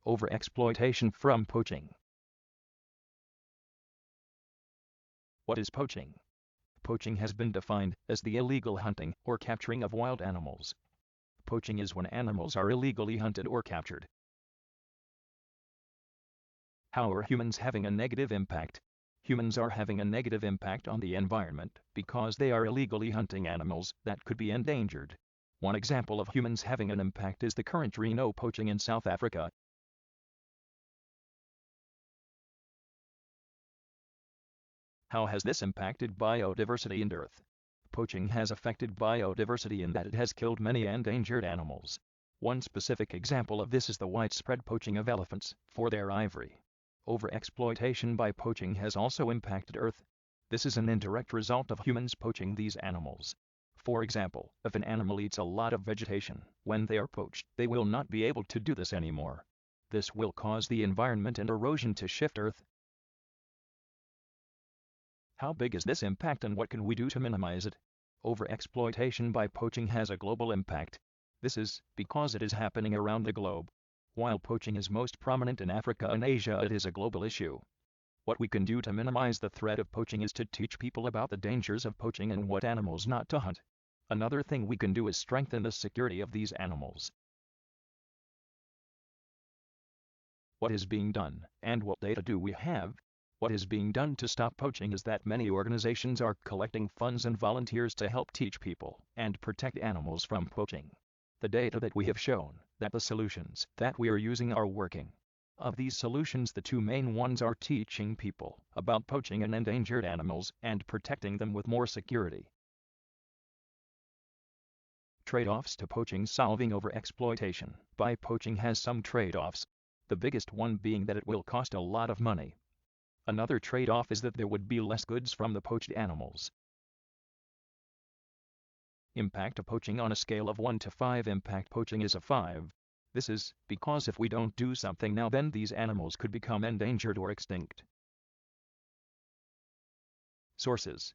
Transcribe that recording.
Overexploitation from poaching. What is poaching? Poaching has been defined as the illegal hunting or capturing of wild animals. Poaching is when animals are illegally hunted or captured. How are humans having a negative impact? Humans are having a negative impact on the environment because they are illegally hunting animals that could be endangered. One example of humans having an impact is the current rhino poaching in South Africa. How has this impacted biodiversity in Earth? Poaching has affected biodiversity in that it has killed many endangered animals. One specific example of this is the widespread poaching of elephants for their ivory. Overexploitation by poaching has also impacted Earth. This is an indirect result of humans poaching these animals. For example, if an animal eats a lot of vegetation, when they are poached, they will not be able to do this anymore. This will cause the environment and erosion to shift Earth. How big is this impact and what can we do to minimize it? Overexploitation by poaching has a global impact. This is because it is happening around the globe. While poaching is most prominent in Africa and Asia, it is a global issue. What we can do to minimize the threat of poaching is to teach people about the dangers of poaching and what animals not to hunt. Another thing we can do is strengthen the security of these animals. What is being done, and what data do we have? What is being done to stop poaching is that many organizations are collecting funds and volunteers to help teach people and protect animals from poaching. The data that we have shown that the solutions that we are using are working. Of these solutions, the two main ones are teaching people about poaching and endangered animals and protecting them with more security. Trade-offs to poaching. Solving overexploitation by poaching has some trade-offs. The biggest one being that it will cost a lot of money. Another trade-off is that there would be less goods from the poached animals. Impact of poaching on a scale of 1 to 5. Impact poaching is a 5. This is because if we don't do something now, then these animals could become endangered or extinct. Sources: